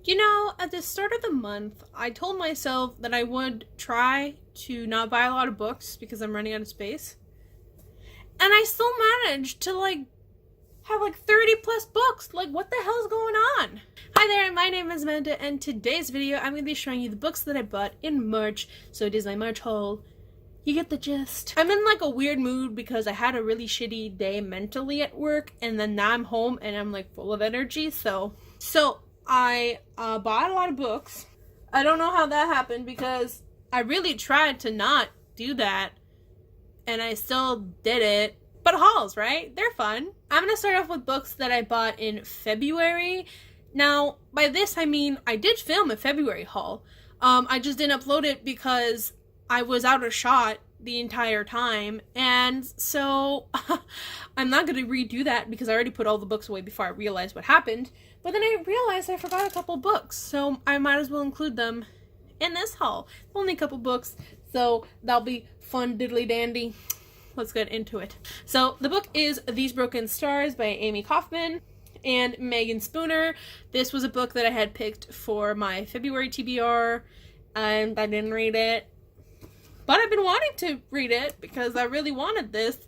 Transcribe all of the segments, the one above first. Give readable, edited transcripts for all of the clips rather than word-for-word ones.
You know, at the start of the month, I told myself that I would try to not buy a lot of books because I'm running out of space. And I still managed to, have 30 plus books. Like, what the hell's going on? Hi there, my name is Manga, and today's video, I'm going to be showing you the books that I bought in March. So it is my March haul. You get the gist. I'm in, a weird mood because I had a really shitty day mentally at work, and then now I'm home and I'm, full of energy, so I bought a lot of books. I don't know how that happened because I really tried to not do that and I still did it. But hauls, right? They're fun. I'm going to start off with books that I bought in February. Now, by this I mean I did film a February haul. I just didn't upload it because I was out of shot the entire time, and so I'm not going to redo that because I already put all the books away before I realized what happened. But then I realized I forgot a couple books, so I might as well include them in this haul. Only a couple books, so that'll be fun diddly dandy. Let's get into it. So the book is These Broken Stars by Amy Kaufman and Megan Spooner. This was a book that I had picked for my February TBR, and I didn't read it. But I've been wanting to read it because I really wanted this.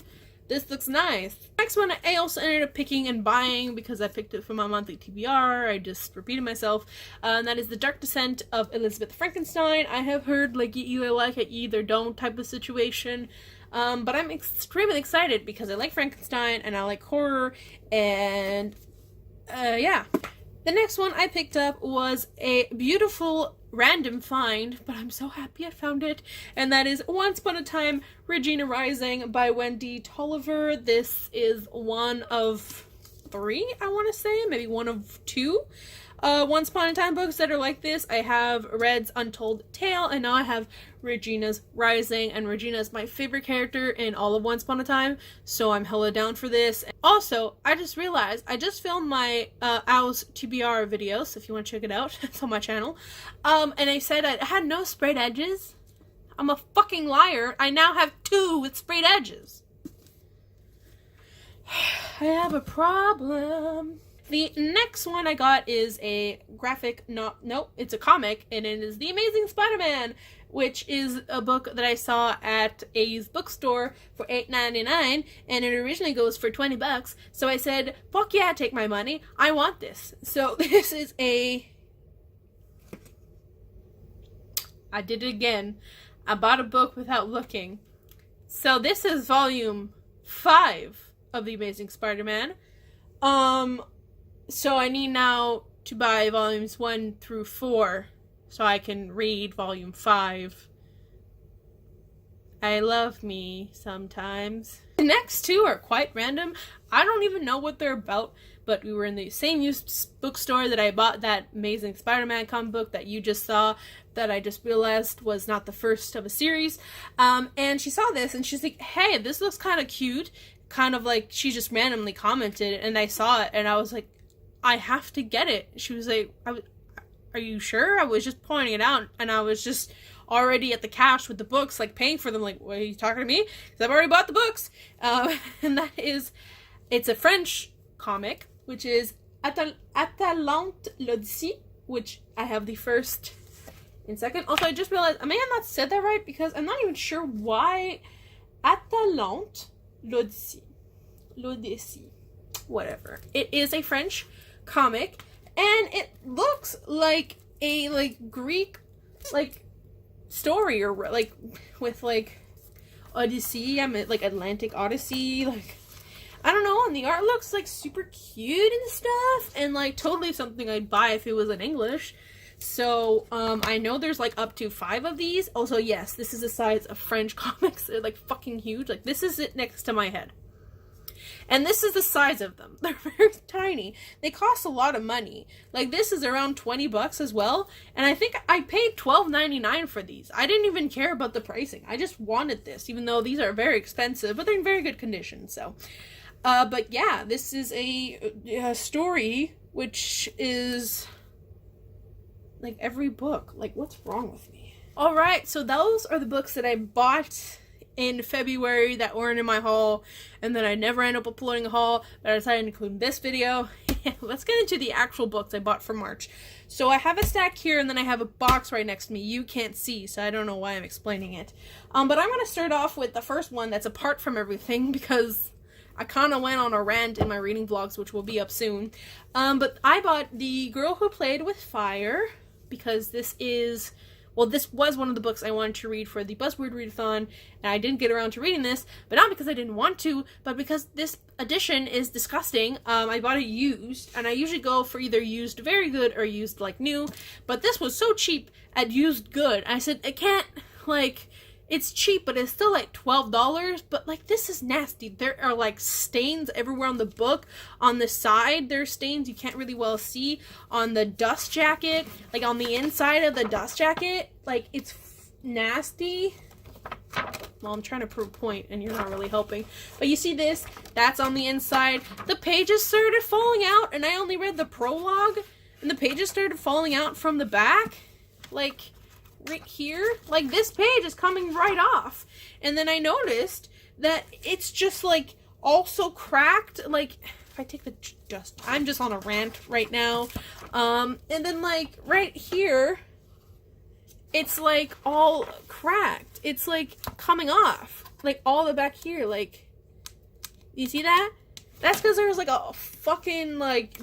This looks nice. Next one I also ended up picking and buying because I picked it for my monthly TBR. I just repeated myself. And that is The Dark Descent of Elizabeth Frankenstein. I have heard you either like it, you either don't type of situation. But I'm extremely excited because I like Frankenstein and I like horror, and yeah. The next one I picked up was a beautiful random find, but I'm so happy I found it, and that is Once Upon a Time, Regina Rising by Wendy Tolliver. This is one of 3, I want to say, maybe one of 2 Once Upon a Time books that are like this. I have Red's Untold Tale, and now I have Regina's Rising, and Regina is my favorite character in all of Once Upon a Time, so I'm hella down for this. Also, I just realized I just filmed my Owl's TBR video, so if you want to check it out, it's on my channel, and I said I had no sprayed edges. I'm a fucking liar. I now have 2 with sprayed edges. I have a problem. The next one I got is a it's a comic, and it is The Amazing Spider-Man, which is a book that I saw at A's bookstore for $8.99, and it originally goes for $20, so I said, fuck yeah, take my money, I want this. So this is I did it again. I bought a book without looking. So this is volume 5 of The Amazing Spider-Man. So I need now to buy volumes 1 through 4 so I can read volume 5. I love me sometimes. The next 2 are quite random. I don't even know what they're about, but we were in the same used bookstore that I bought that Amazing Spider-Man comic book that you just saw, that I just realized was not the first of a series. And she saw this and she's like, hey, this looks kind of cute. Kind of like she just randomly commented, and I saw it and I was like, I have to get it. She was like, are you sure? I was just pointing it out, and I was just already at the cash with the books, paying for them. What, are you talking to me? Because I've already bought the books. And it's a French comic, which is Atalante l'Odyssée, which I have the first and second. Also, I just realized I may have not said that right because I'm not even sure why. Atalante l'Odyssée. Whatever. It is a French comic, and it looks like a Greek story, or with Odyssey. I mean, Atlantic Odyssey. I don't know. And the art looks super cute and stuff, and totally something I'd buy if it was in English. So I know there's up to 5 of these. Also, yes, this is the size of French comics. They're fucking huge. This is it next to my head. And this is the size of them. They're very tiny. They cost a lot of money. This is around $20 as well. And I think I paid $12.99 for these. I didn't even care about the pricing. I just wanted this, even though these are very expensive, but they're in very good condition. So, but yeah, this is a story which is every book. What's wrong with me? Alright, so those are the books that I bought in February that weren't in my haul, and then I never end up uploading a haul, but I decided to include in this video. Let's get into the actual books I bought for March. So I have a stack here, and then I have a box right next to me. You can't see, so I don't know why I'm explaining it. But I'm going to start off with the first one that's apart from everything, because I kind of went on a rant in my reading vlogs, which will be up soon. But I bought The Girl Who Played with Fire, because this is... well, this was one of the books I wanted to read for the Buzzword Readathon, and I didn't get around to reading this, but not because I didn't want to, but because this edition is disgusting. I bought it used, and I usually go for either used very good or used like new, but this was so cheap at used good. I said, I can't, like, it's cheap, but it's still like $12, but like, this is nasty. There are like stains everywhere on the book. On the side, there's stains you can't really well see. On the dust jacket, like on the inside of the dust jacket, like, it's nasty. Well, I'm trying to prove a point, and you're not really helping. But you see this? That's on the inside. The pages started falling out, and I only read the prologue, and the pages started falling out from the back. Like, right here, like, this page is coming right off, and then I noticed that it's just like also cracked. Like, if I take the dust, I'm just on a rant right now. And then like right here, it's like all cracked. It's like coming off, like all the back here. Like, you see that? That's because there's like a fucking like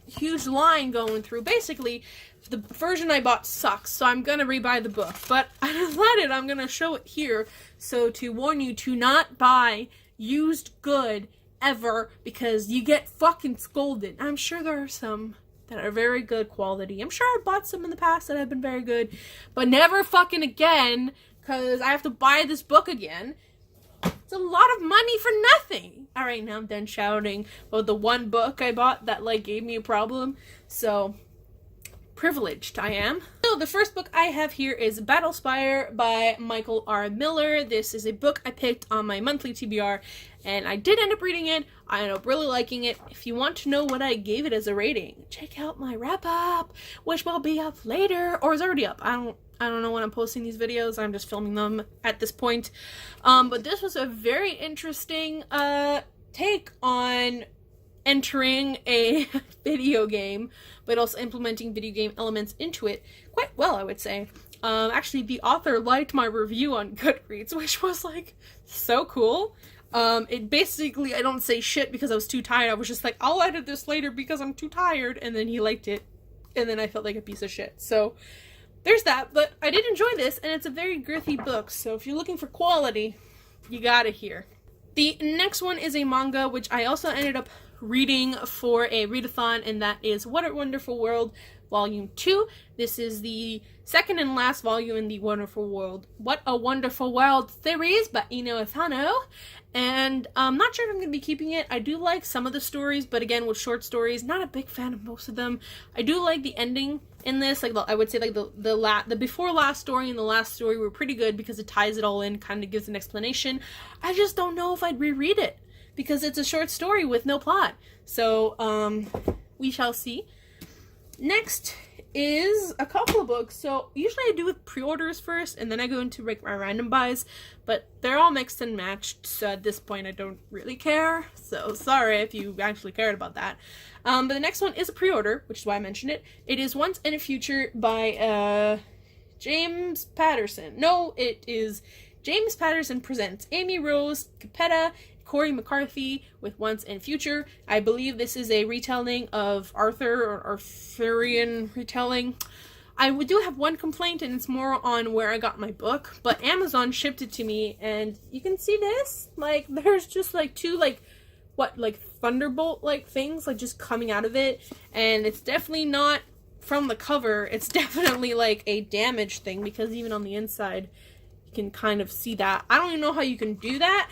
huge line going through. Basically, the version I bought sucks, so I'm gonna rebuy the book. But I decided I'm gonna show it here, so to warn you to not buy used good ever, because you get fucking scolded. I'm sure there are some that are very good quality. I'm sure I bought some in the past that have been very good, but never fucking again, because I have to buy this book again. It's a lot of money for nothing. Alright, now I'm done shouting about the one book I bought that like gave me a problem. So privileged I am. So the first book I have here is Battlespire by Michael R. Miller. This is a book I picked on my monthly TBR, and I did end up reading it. I ended up really liking it. If you want to know what I gave it as a rating, check out my wrap-up, which will be up later, or is already up. I don't know when I'm posting these videos. I'm just filming them at this point. But this was a very interesting take on entering a video game, but also implementing video game elements into it quite well, I would say. Actually, the author liked my review on Goodreads, which was like so cool. It basically, I don't say shit because I was too tired. I was just like, I'll edit this later because I'm too tired, and then he liked it, and then I felt like a piece of shit. So there's that, but I did enjoy this, and it's a very girthy book, so if you're looking for quality, you got it here. The next one is a manga, which I also ended up reading for a readathon, and that is What a Wonderful World Volume 2. This is the second and last volume in the What a Wonderful World series by Ino Asano, and I'm not sure if I'm going to be keeping it. I do like some of the stories, but again, with short stories, not a big fan of most of them. I do like the ending in this. Like, I would say like the before last story and the last story were pretty good because it ties it all in, kind of gives an explanation. I just don't know if I'd reread it, because it's a short story with no plot. So, we shall see. Next is a couple of books. So, usually I do with pre-orders first, and then I go into my random buys, but they're all mixed and matched, so at this point I don't really care. So, sorry if you actually cared about that. But the next one is a pre-order, which is why I mentioned it. It is Once in a Future by, James Patterson. No, it is James Patterson presents Amy Rose Capetta, Corey McCarthy with Once and Future. I believe this is a retelling of Arthur, or Arthurian retelling. I do have one complaint, and it's more on where I got my book, but Amazon shipped it to me, and you can see this, like, there's just like two, like, what, like thunderbolt like things like just coming out of it, and it's definitely not from the cover. It's definitely like a damaged thing, because even on the inside you can kind of see that. I don't even know how you can do that.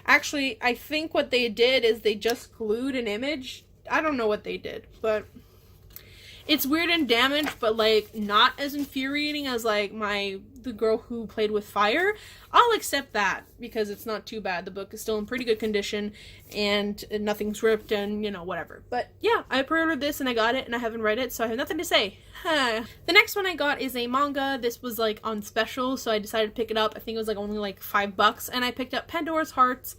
Actually, I think what they did is they just glued an image. I don't know what they did, but It's weird and damaged, but like not as infuriating as like the girl who played with fire. I'll accept that because it's not too bad. The book is still in pretty good condition and nothing's ripped and, you know, whatever. But yeah, I pre-ordered this and I got it and I haven't read it, so I have nothing to say. The next one I got is a manga. This was like on special, so I decided to pick it up. I think it was like only like $5, and I picked up Pandora's Hearts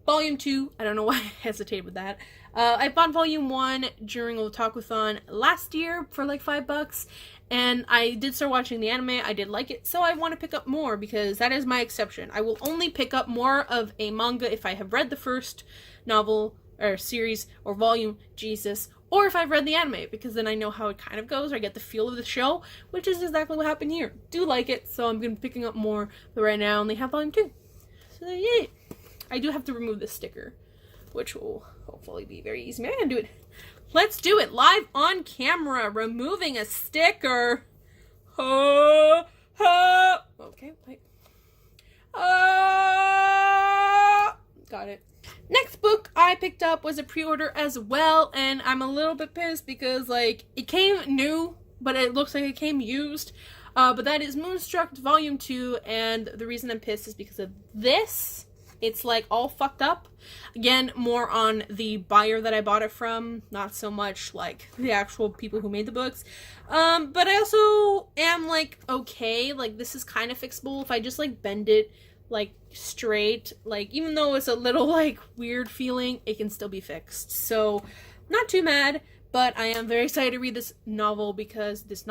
Volume 2. I don't know why I hesitated with that. I bought Volume 1 during Otakuthon last year for like $5, and I did start watching the anime. I did like it, so I want to pick up more because that is my exception. I will only pick up more of a manga if I have read the first novel or series or volume, Jesus, or if I've read the anime, because then I know how it kind of goes, or I get the feel of the show, which is exactly what happened here. Do like it, so I'm going to be picking up more, but right now I only have Volume 2. So yeah, I do have to remove this sticker, which will hopefully be very easy. Maybe I can do it. Let's do it live on camera. Removing a sticker. Okay, wait. Got it. Next book I picked up was a pre-order as well, and I'm a little bit pissed because like it came new, but it looks like it came used. But that is Moonstruck Volume 2, and the reason I'm pissed is because of this. It's like all fucked up. Again, more on the buyer that I bought it from, not so much like the actual people who made the books. But I also am like, okay, like this is kind of fixable if I just like bend it like straight. Like even though it's a little like weird feeling, it can still be fixed. So not too mad. But I am very excited to read this novel because this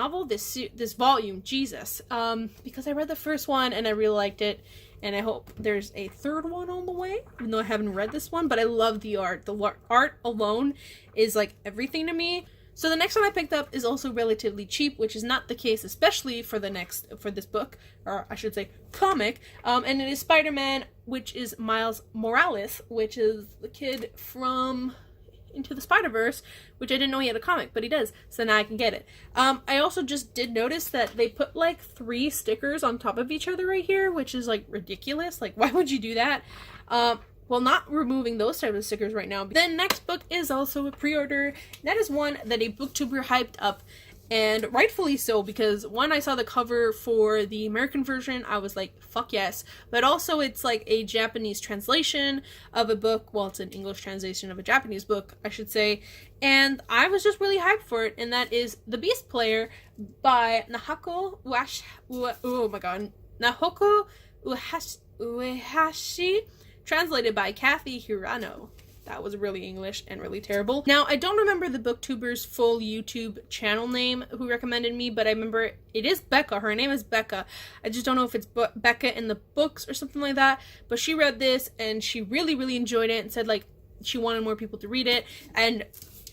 volume, Jesus, because I read the first one and I really liked it, and I hope there's a third one on the way, even though I haven't read this one, but I love the art. The art alone is like everything to me. So the next one I picked up is also relatively cheap, which is not the case, especially for this book, or I should say comic, and it is Spider-Man, which is Miles Morales, which is the kid from Into the Spider-Verse, which I didn't know he had a comic, but he does, so now I can get it. I also just did notice that they put like 3 stickers on top of each other right here, which is like ridiculous. Like, why would you do that? Well, not removing those types of stickers right now. Then next book is also a pre-order. That is one that a booktuber hyped up, and rightfully so, because when I saw the cover for the American version, I was like, fuck yes. But also it's like a Japanese translation of a book. Well, it's an English translation of a Japanese book, I should say. And I was just really hyped for it, and that is The Beast Player by Nahoko Uehashi, translated by Kathy Hirano. That was really English and really terrible. Now, I don't remember the booktuber's full YouTube channel name who recommended me, but I remember it is Becca. Her name is Becca. I just don't know if it's Becca in the books or something like that, but she read this and she really, really enjoyed it and said like she wanted more people to read it, and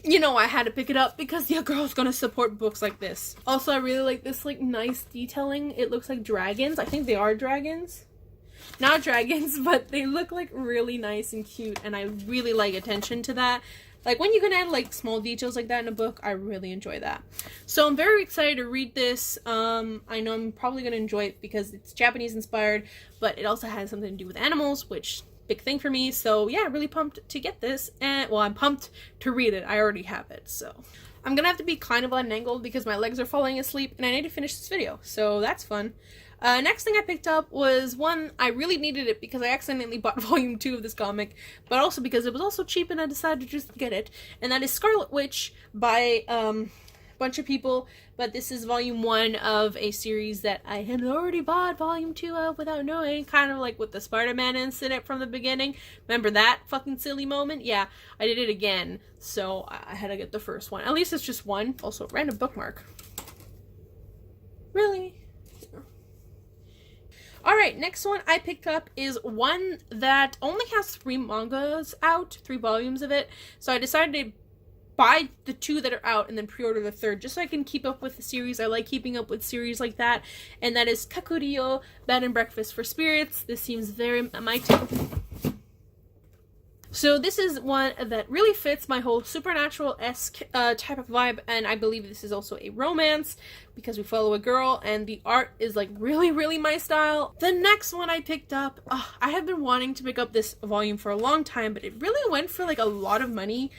you know, I had to pick it up because the girl's gonna support books like this. Also, I really like this like nice detailing. It looks like dragons. I think they are dragons. Not dragons, but they look like really nice and cute, and I really like attention to that. Like when you can add like small details like that in a book, I really enjoy that. So I'm very excited to read this. I know I'm probably going to enjoy it because it's Japanese inspired, but it also has something to do with animals, which big thing for me. So yeah, really pumped to get this, and well, I'm pumped to read it. I already have it, so I'm gonna have to be kind of on an angle because my legs are falling asleep and I need to finish this video, so that's fun. Next thing I picked up was one, I really needed it because I accidentally bought volume 2 of this comic, but also because it was also cheap and I decided to just get it, and that is Scarlet Witch by a bunch of people, but this is volume 1 of a series that I had already bought volume 2 of without knowing, kind of like with the Spider-Man incident from the beginning. Remember that fucking silly moment? Yeah, I did it again, so I had to get the first one. At least it's just one. Also, random bookmark. Really? Alright, next one I picked up is one that only has 3 mangas out, 3 volumes of it, so I decided to buy the 2 that are out and then pre-order the 3rd, just so I can keep up with the series. I like keeping up with series like that, and that is Kakuryou, Bed and Breakfast for Spirits. This seems very my type. So this is one that really fits my whole supernatural-esque type of vibe, and I believe this is also a romance because we follow a girl and the art is like really, really my style. The next one I picked up, I have been wanting to pick up this volume for a long time, but it really went for like a lot of money.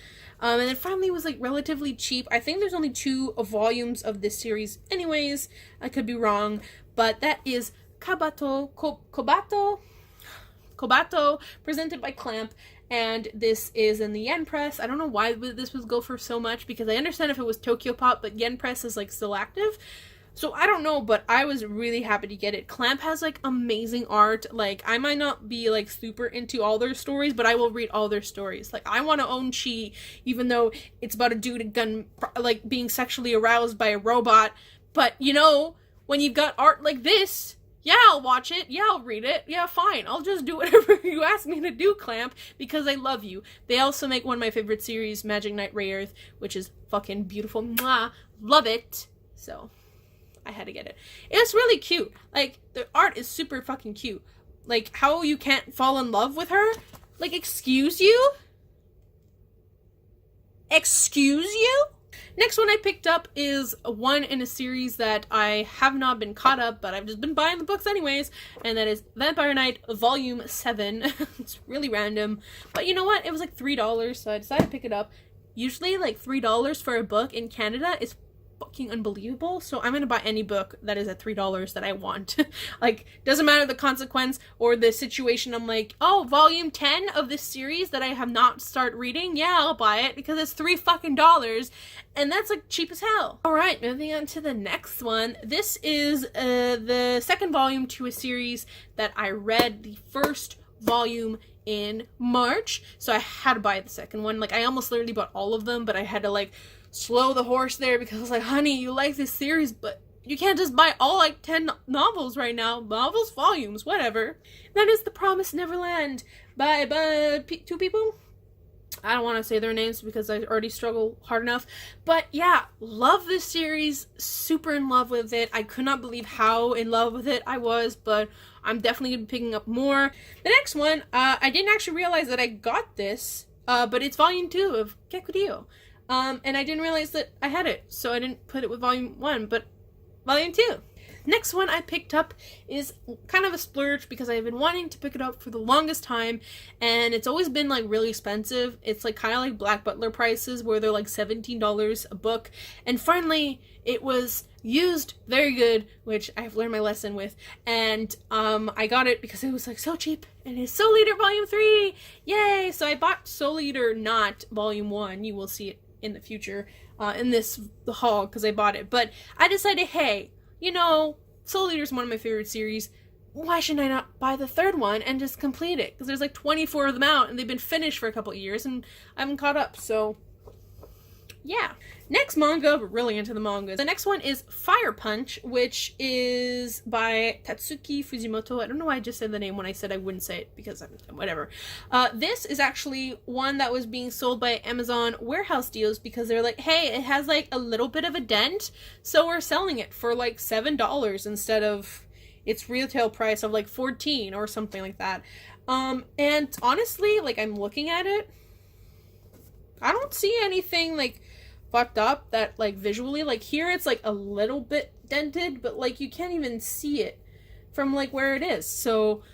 And it finally was like relatively cheap. I think there's only 2 volumes of this series anyways. I could be wrong, but that is Kobato, presented by Clamp, and this is in the Yen Press. I don't know why this would go for so much, because I understand if it was Tokyo Pop, but Yen Press is like still active. So I don't know, but I was really happy to get it. Clamp has like amazing art. Like, I might not be like super into all their stories, but I will read all their stories. Like, I want to own Chi, even though it's about a dude like being sexually aroused by a robot. But you know, when you've got art like this, yeah, I'll watch it. Yeah, I'll read it. Yeah, fine. I'll just do whatever you ask me to do, Clamp, because I love you. They also make one of my favorite series, Magic Knight Ray Earth, which is fucking beautiful. Mwah. Love it. So I had to get it. It's really cute. Like, the art is super fucking cute. Like, how you can't fall in love with her? Like, excuse you? Excuse you? Next one I picked up is one in a series that I have not been caught up, but I've just been buying the books anyways, and that is Vampire Knight Volume 7. It's really random, but you know what? It was like $3, so I decided to pick it up. Usually, like, $3 for a book in Canada is fucking unbelievable, so I'm gonna buy any book that is at $3 that I want. Like, doesn't matter the consequence or the situation. I'm like, oh, volume 10 of this series that I have not started reading, yeah, I'll buy it because it's $3 fucking, and that's like cheap as hell. Alright, moving on to the next one. This is the second volume to a series that I read the first volume in March, so I had to buy the second one. Like, I almost literally bought all of them, but I had to like slow the horse there because I was like, honey, you like this series, but you can't just buy all like 10 novels right now. Novels, volumes, whatever. That is The Promised Neverland by 2 people. I don't want to say their names because I already struggle hard enough. But yeah, love this series. Super in love with it. I could not believe how in love with it I was, but I'm definitely going to be picking up more. The next one, I didn't actually realize that I got this, but it's volume 2 of Kekurio. And I didn't realize that I had it, so I didn't put it with volume 1, but volume 2. Next one I picked up is kind of a splurge because I've been wanting to pick it up for the longest time, and it's always been like really expensive. It's like kind of like Black Butler prices where they're like $17 a book, and finally it was used, very good, which I've learned my lesson with, and I got it because it was like so cheap, and it's Soul Eater Volume 3! Yay! So I bought Soul Eater, not Volume 1. You will see it in the future in this haul because I bought it, but I decided, hey, you know, Soul Eater is one of my favorite series. Why shouldn't I not buy the third one and just complete it? Because there's like 24 of them out, and they've been finished for a couple of years, and I haven't caught up, so yeah. Next manga, but really into the manga. The next one is Fire Punch, which is by Tatsuki Fujimoto. I don't know why I just said the name when I said I wouldn't say it, because whatever. This is actually one that was being sold by Amazon warehouse deals because they're like, hey, it has like a little bit of a dent, so we're selling it for like $7 instead of its retail price of like $14 or something like that. And honestly, like, I'm looking at it, I don't see anything like fucked up that like visually, like here it's like a little bit dented, but like you can't even see it from like where it is. So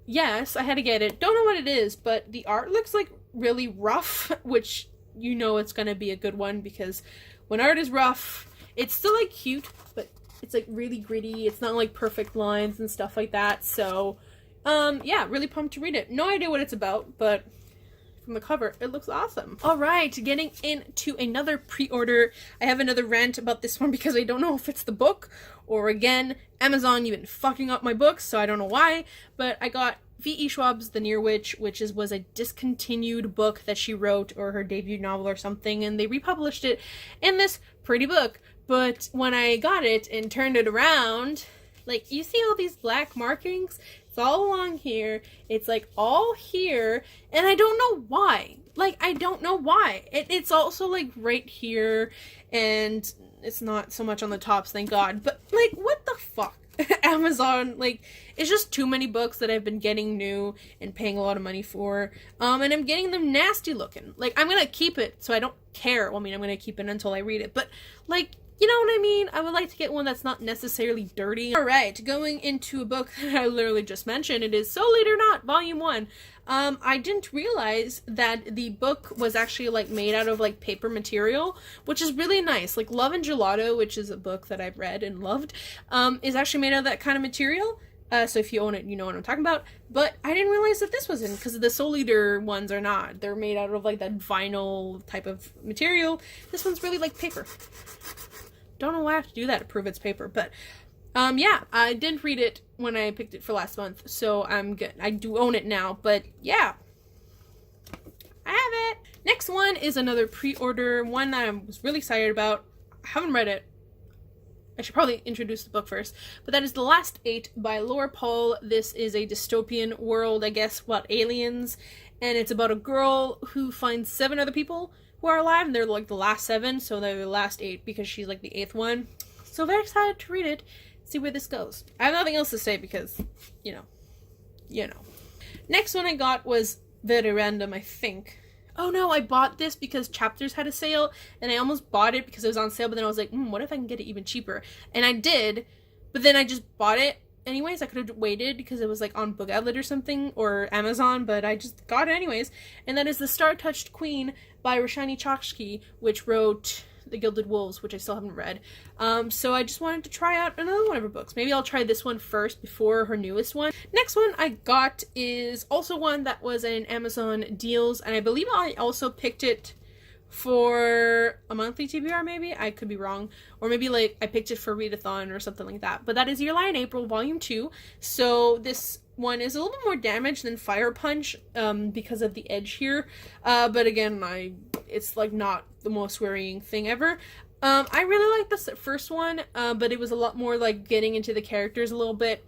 yes, I had to get it. Don't know what it is, but the art looks like really rough, which you know it's gonna be a good one because when art is rough, it's still like cute, but it's like really gritty. It's not like perfect lines and stuff like that. So yeah, really pumped to read it. No idea what it's about, but from the cover, it looks awesome. Alright, getting into another pre-order. I have another rant about this one because I don't know if it's the book or, again, Amazon, you've been fucking up my books, so I don't know why, but I got V.E. Schwab's The Near Witch, which was a discontinued book that she wrote, or her debut novel or something, and they republished it in this pretty book. But when I got it and turned it around, like, you see all these black markings? It's all along here. It's like all here, and I don't know why. Like, I don't know why. It's also like right here, and it's not so much on the tops, thank God. But like, what the fuck? Amazon, like, it's just too many books that I've been getting new and paying a lot of money for, and I'm getting them nasty looking. Like, I'm gonna keep it, so I don't care. Well, I mean, I'm gonna keep it until I read it, but like, You know what I mean? I would like to get one that's not necessarily dirty. Alright, going into a book that I literally just mentioned. It is So Late or Not, Volume 1. I didn't realize that the book was actually, like, made out of, like, paper material, which is really nice. Like, Love and Gelato, which is a book that I've read and loved, is actually made out of that kind of material. So if you own it, you know what I'm talking about. But I didn't realize that this wasn't, because the Soul Eater ones are not. They're made out of, like, that vinyl type of material. This one's really like paper. Don't know why I have to do that to prove it's paper, but yeah, I didn't read it when I picked it for last month, so I'm good. I do own it now, but yeah, I have it. Next one is another pre-order, one that I was really excited about. I haven't read it. I should probably introduce the book first, but that is The Last 8 by Laura Paul. This is a dystopian world, I guess, about aliens, and it's about a girl who finds 7 other people who are alive, and they're like the last 7, so they're the last 8 because she's like the 8th one. So very excited to read it, see where this goes. I have nothing else to say because, you know. Next one I got was very random, I think. Oh no, I bought this because Chapters had a sale, and I almost bought it because it was on sale, but then I was like, what if I can get it even cheaper? And I did, but then I just bought it anyways. I could have waited because it was like on Book Outlet or something, or Amazon, but I just got it anyways. And that is The Star-Touched Queen by Roshani Chokshi, which wrote The Gilded Wolves, which I still haven't read. So I just wanted to try out another one of her books. Maybe I'll try this one first before her newest one. Next one I got is also one that was in Amazon deals, and I believe I also picked it for a monthly TBR, maybe? I could be wrong. Or maybe, like, I picked it for readathon or something like that. But that is Your Lie in April, Volume 2. So this one is a little bit more damaged than Fire Punch because of the edge here. But again, it's, like, not the most worrying thing ever. I really like the first one, but it was a lot more, like, getting into the characters a little bit.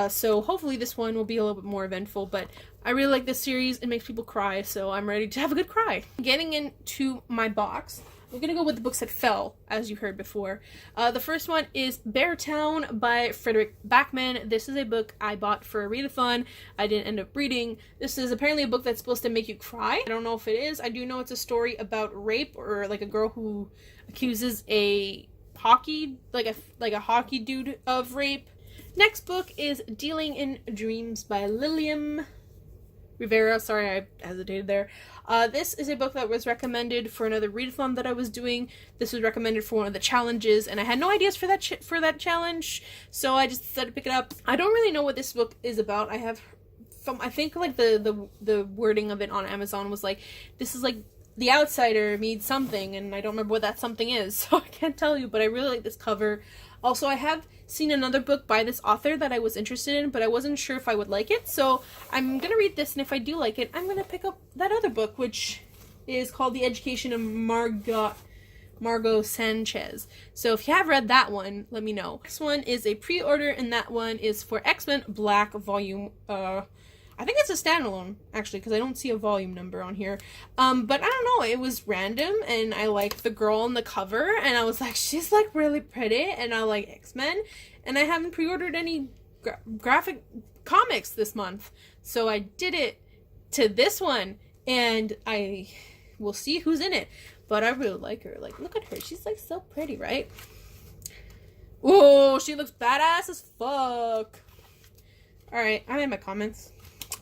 So hopefully this one will be a little bit more eventful, but I really like this series. It makes people cry, so I'm ready to have a good cry. Getting into my box, I'm gonna go with the books that fell, as you heard before. The first one is Beartown by Frederick Backman. This is a book I bought for a readathon. I didn't end up reading. This is apparently a book that's supposed to make you cry. I don't know if it is. I do know it's a story about rape, or like a girl who accuses a hockey dude of rape. Next book is Dealing in Dreams by Lilium Rivera. Sorry, I hesitated there. This is a book that was recommended for another readathon that I was doing. This was recommended for one of the challenges, and I had no ideas for that challenge, so I just decided to pick it up. I don't really know what this book is about. I think like the wording of it on Amazon was like, this is like the outsider meets something, and I don't remember what that something is, so I can't tell you, but I really like this cover. Also, I have seen another book by this author that I was interested in, but I wasn't sure if I would like it, so I'm gonna read this, and if I do like it, I'm gonna pick up that other book, which is called The Education of Margot Sanchez. So if you have read that one, let me know. This one is a pre-order, and that one is for X-Men Black Volume, I think it's a standalone, actually, because I don't see a volume number on here. But I don't know, it was random, and I liked the girl on the cover, and I was like, she's, like, really pretty, and I like X-Men, and I haven't pre-ordered any graphic comics this month, so I did it to this one, and I will see who's in it, but I really like her. Like, look at her, she's, like, so pretty, right? Oh, she looks badass as fuck. Alright, I made my comments.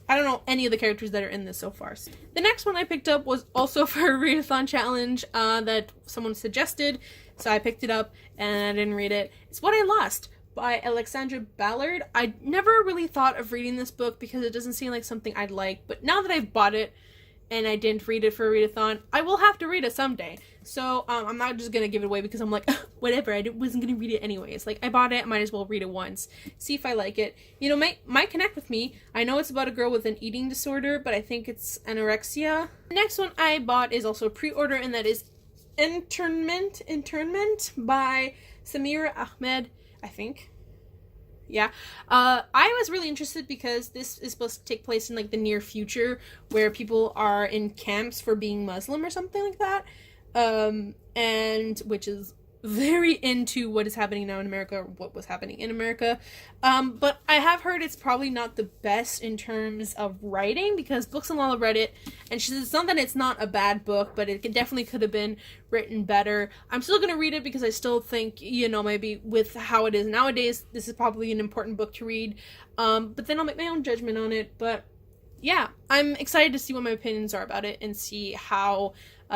I don't know any of the characters that are in this so far. The next one I picked up was also for a readathon challenge that someone suggested, so I picked it up and I didn't read it. It's What I Lost by Alexandra Ballard. I never really thought of reading this book because it doesn't seem like something I'd like, but now that I've bought it and I didn't read it for a readathon, I will have to read it someday. So I'm not just gonna give it away because I'm like, whatever, wasn't gonna read it anyways. Like, I bought it, I might as well read it once, see if I like it. You know, might connect with me. I know it's about a girl with an eating disorder, but I think it's anorexia. The next one I bought is also a pre-order, and that is Internment by Samira Ahmed, I think. Yeah. I was really interested because this is supposed to take place in, like, the near future, where people are in camps for being Muslim or something like that. And which is very into what is happening now in America, or what was happening in America. But I have heard it's probably not the best in terms of writing, because Books and Lala read it, and she says it's not that it's not a bad book, but it definitely could have been written better. I'm still going to read it because I still think, maybe with how it is nowadays, this is probably an important book to read. But then I'll make my own judgment on it. But yeah, I'm excited to see what my opinions are about it and see how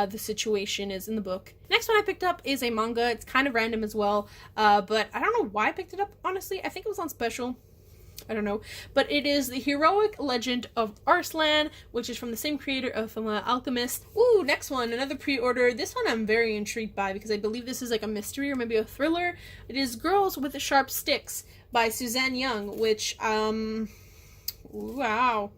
the situation is in the book. Next one I picked up is a manga. It's kind of random as well, but I don't know why I picked it up, honestly. I think it was on special. I don't know. But it is The Heroic Legend of Arslan, which is from the same creator of Alchemist. Ooh, next one, another pre-order. This one I'm very intrigued by because I believe this is like a mystery or maybe a thriller. It is Girls with the Sharp Sticks by Suzanne Young, which, wow.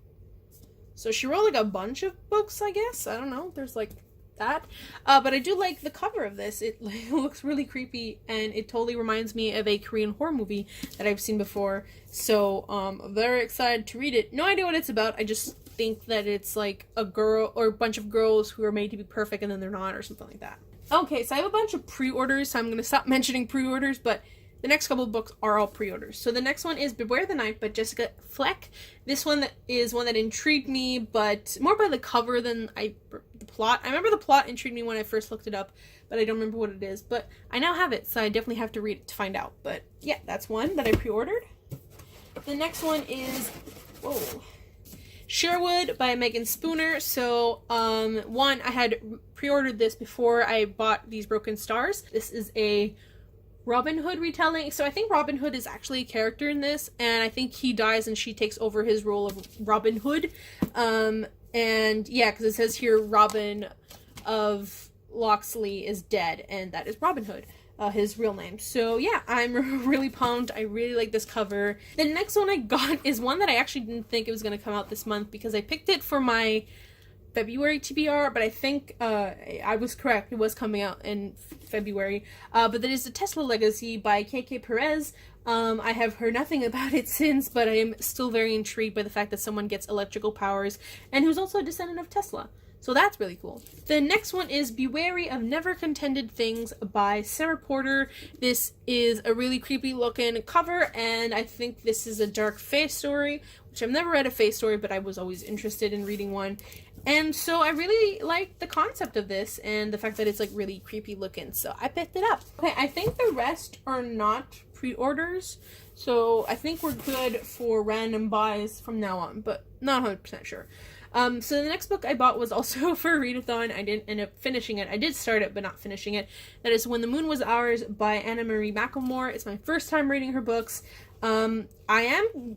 So she wrote like a bunch of books, I guess. I don't know. There's like that. But I do like the cover of this. It looks really creepy, and it totally reminds me of a Korean horror movie that I've seen before. So I'm very excited to read it. No idea what it's about. I just think that it's like a girl or a bunch of girls who are made to be perfect and then they're not, or something like that. Okay, so I have a bunch of pre-orders, so I'm going to stop mentioning pre-orders, but the next couple of books are all pre-orders. So the next one is Beware the Night by Jessica Fleck. This one is one that intrigued me, but more by the cover than the plot. I remember the plot intrigued me when I first looked it up, but I don't remember what it is. But I now have it, so I definitely have to read it to find out. But yeah, that's one that I pre-ordered. The next one is, Sherwood by Megan Spooner. So, one, I had pre-ordered this before I bought these Broken Stars. This is a Robin Hood retelling. So I think Robin Hood is actually a character in this, and I think he dies and she takes over his role of Robin Hood. And yeah, because it says here Robin of Locksley is dead, and that is Robin Hood, his real name. So yeah, I'm really pumped. I really like this cover. The next one I got is one that I actually didn't think it was going to come out this month, because I picked it for my February TBR, but I think I was correct. It was coming out in February. But that is The Tesla Legacy by K.K. Perez. I have heard nothing about it since, but I am still very intrigued by the fact that someone gets electrical powers and who's also a descendant of Tesla. So that's really cool. The next one is Be Wary of Never Contended Things by Sarah Porter. This is a really creepy looking cover, and I think this is a dark fae story, which I've never read a fae story, but I was always interested in reading one. And so I really like the concept of this and the fact that it's like really creepy looking, so I picked it up. Okay, I think the rest are not pre-orders, so I think we're good for random buys from now on, but not 100% sure. So the next book I bought was also for a readathon. I didn't end up finishing it. I did start it, but not finishing it. That is When the Moon Was Ours by Anna Marie McElmore. It's my first time reading her books. I am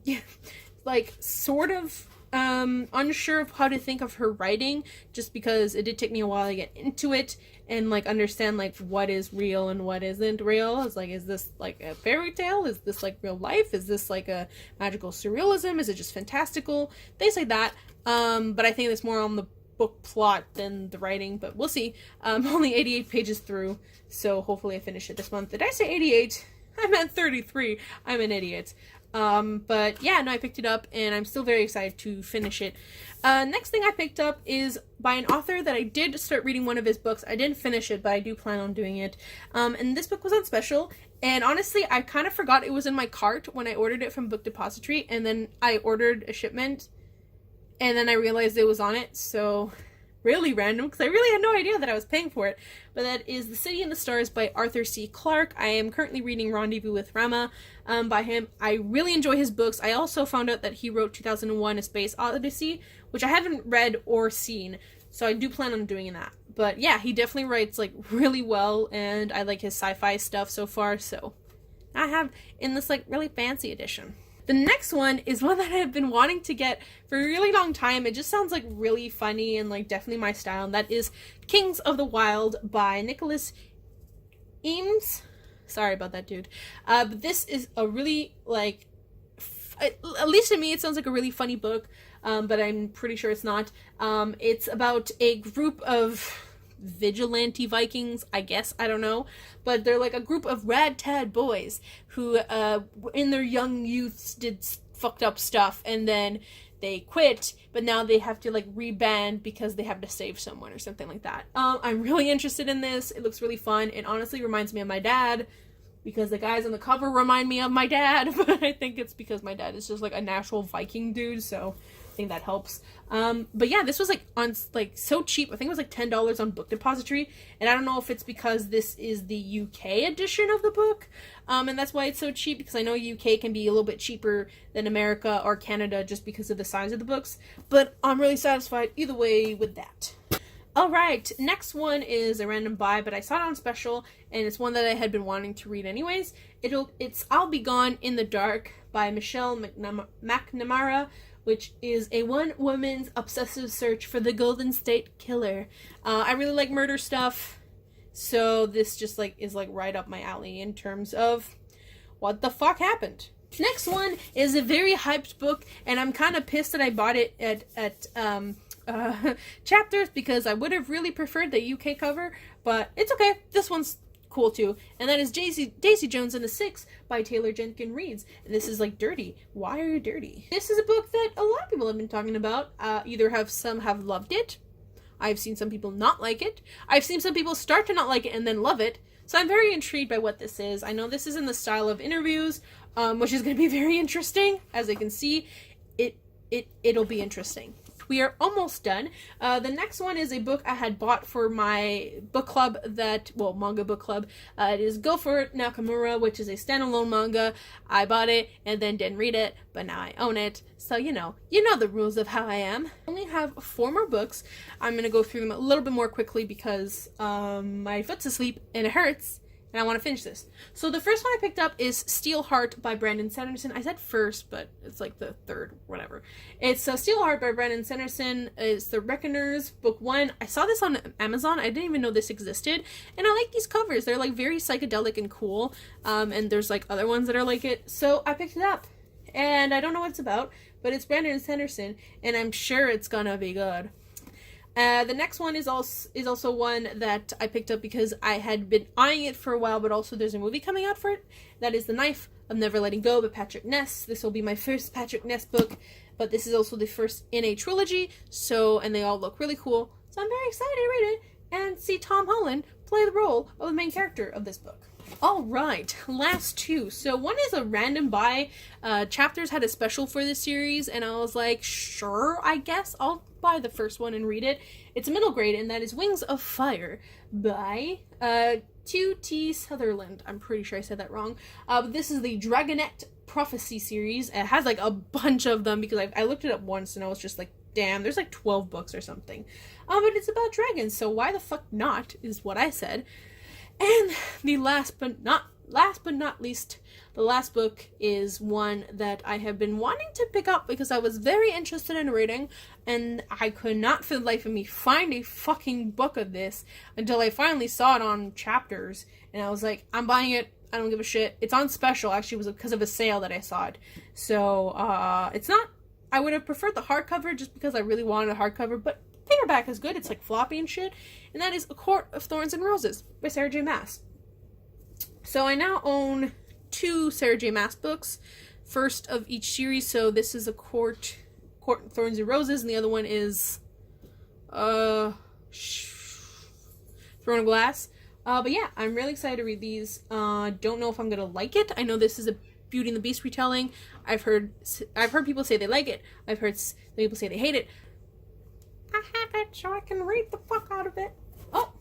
like sort of unsure of how to think of her writing, just because it did take me a while to get into it and like understand like what is real and what isn't real. It's like, is this like a fairy tale? Is this like real life? Is this like a magical surrealism? Is it just fantastical? Things like that. But I think it's more on the book plot than the writing, but we'll see. I'm only 88 pages through, so hopefully I finish it this month. Did I say 88? I meant 33. I'm an idiot. But yeah, no, I picked it up and I'm still very excited to finish it. Next thing I picked up is by an author that I did start reading one of his books. I didn't finish it, but I do plan on doing it. And this book was on special, and honestly, I kind of forgot it was in my cart when I ordered it from Book Depository, and then I ordered a shipment, and then I realized it was on it, so really random, because I really had no idea that I was paying for it. But that is The City and the Stars by Arthur C. Clarke. I am currently reading Rendezvous with Rama by him. I really enjoy his books. I also found out that he wrote 2001: A Space Odyssey, which I haven't read or seen, so I do plan on doing that. But yeah, he definitely writes like really well, and I like his sci-fi stuff so far, so I have in this like really fancy edition. The next one is one that I've been wanting to get for a really long time. It just sounds like really funny and like definitely my style, and that is Kings of the Wild by Nicholas Eames. Sorry about that, dude. But this is a really like, at least to me, it sounds like a really funny book, but I'm pretty sure it's not. It's about a group of vigilante Vikings, I guess, I don't know, but they're like a group of rad-tad boys who in their young youths did fucked up stuff, and then they quit, but now they have to like reband because they have to save someone or something like that. I'm really interested in this. It looks really fun. It honestly reminds me of my dad, because the guys on the cover remind me of my dad, but I think it's because my dad is just like a natural Viking dude, so I think that helps. But yeah, this was like on like so cheap. I think it was like $10 on Book Depository, and I don't know if it's because this is the UK edition of the book, and that's why it's so cheap, because I know UK can be a little bit cheaper than America or Canada just because of the size of the books, but I'm really satisfied either way with that. Alright, next one is a random buy, but I saw it on special, and it's one that I had been wanting to read anyways. It's I'll Be Gone in the Dark by Michelle McNamara, which is a one-woman's obsessive search for the Golden State Killer. I really like murder stuff, so this just like is like right up my alley in terms of what the fuck happened. Next one is a very hyped book, and I'm kind of pissed that I bought it at Chapters, because I would have really preferred the UK cover, but it's okay. This one's cool too, and that is Daisy Jones and the Six by Taylor Jenkins Reid, and this is like dirty. Why are you dirty? This is a book that a lot of people have been talking about. Some have loved it. I've seen some people not like it. I've seen some people start to not like it and then love it. So I'm very intrigued by what this is. I know this is in the style of interviews, which is going to be very interesting. As you can see, it'll be interesting. We are almost done. The next one is a book I had bought for my book club manga book club. It is Go For It Nakamura, which is a standalone manga. I bought it and then didn't read it, but now I own it. So you know the rules of how I am. I only have 4 more books. I'm going to go through them a little bit more quickly because my foot's asleep and it hurts. And I want to finish this. So the first one I picked up is Steelheart by Brandon Sanderson. I said first, but it's like the third, whatever. It's Steelheart by Brandon Sanderson. It's The Reckoners, book 1. I saw this on Amazon. I didn't even know this existed. And I like these covers. They're like very psychedelic and cool. And there's like other ones that are like it. So I picked it up. And I don't know what it's about, but it's Brandon Sanderson. And I'm sure it's gonna be good. The next one is also one that I picked up because I had been eyeing it for a while, but also there's a movie coming out for it. That is The Knife of Never Letting Go by Patrick Ness. This will be my first Patrick Ness book, but this is also the first in a trilogy, and they all look really cool. So I'm very excited to read it and see Tom Holland play the role of the main character of this book. Alright, last 2. So one is a random buy. Chapters had a special for this series, and I was like, sure, I guess I'll buy the first one and read it. It's a middle grade, and that is Wings of Fire by 2T Sutherland. I'm pretty sure I said that wrong. This is the Dragonette Prophecy series. It has like a bunch of them because I looked it up once and I was just like, damn, there's like 12 books or something. But it's about dragons, so why the fuck not, is what I said. And the last but not least, the last book is one that I have been wanting to pick up because I was very interested in reading, and I could not for the life of me find a fucking book of this until I finally saw it on Chapters, and I was like, I'm buying it, I don't give a shit. It's on special, actually. It was because of a sale that I saw it. So, it's not, I would have preferred the hardcover just because I really wanted a hardcover, but paperback is good. It's like floppy and shit. And that is A Court of Thorns and Roses by Sarah J. Maas. So I now own 2 Sarah J. Maas books, first of each series. So this is A Court of Thorns and Roses, and the other one is Throne of Glass. But yeah, I'm really excited to read these. Don't know if I'm gonna like it. I know this is a Beauty and the Beast retelling. I've heard people say they like it. I've heard people say they hate it. I have it so I can read the fuck out of it. Oh,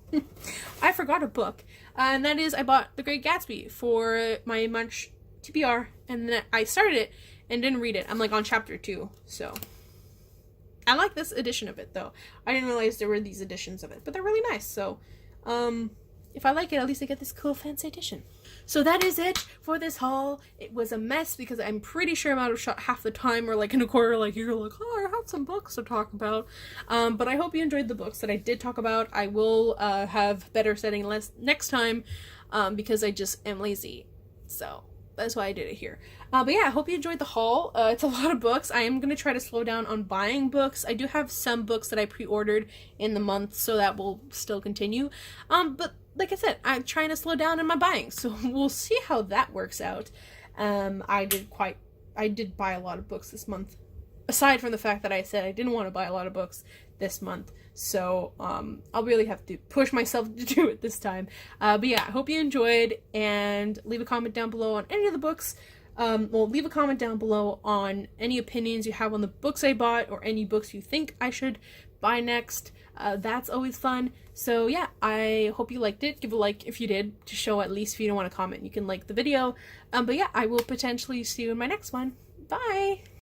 I forgot a book. And that is, I bought The Great Gatsby for my Munch TBR, and then I started it and didn't read it. I'm like on chapter 2, so. I like this edition of it, though. I didn't realize there were these editions of it, but they're really nice, so. If I like it, at least I get this cool fancy edition. So that is it for this haul. It was a mess because I'm pretty sure I'm out of shot half the time, or like in a quarter, like you're like, oh, I have some books to talk about. But I hope you enjoyed the books that I did talk about. I will have better setting next time because I just am lazy. So that's why I did it here. But yeah, I hope you enjoyed the haul. It's a lot of books. I am going to try to slow down on buying books. I do have some books that I pre-ordered in the month, so that will still continue. But like I said, I'm trying to slow down in my buying, so we'll see how that works out. I did buy a lot of books this month. aside from the fact that I said I didn't want to buy a lot of books this month. So I'll really have to push myself to do it this time. But yeah, I hope you enjoyed, and leave a comment down below on any of the books. Well, leave a comment down below on any opinions you have on the books I bought, or any books you think I should buy next. That's always fun. So yeah, I hope you liked it. Give a like if you did, to show at least. If you don't want to comment, you can like the video. But yeah, I will potentially see you in my next one. Bye!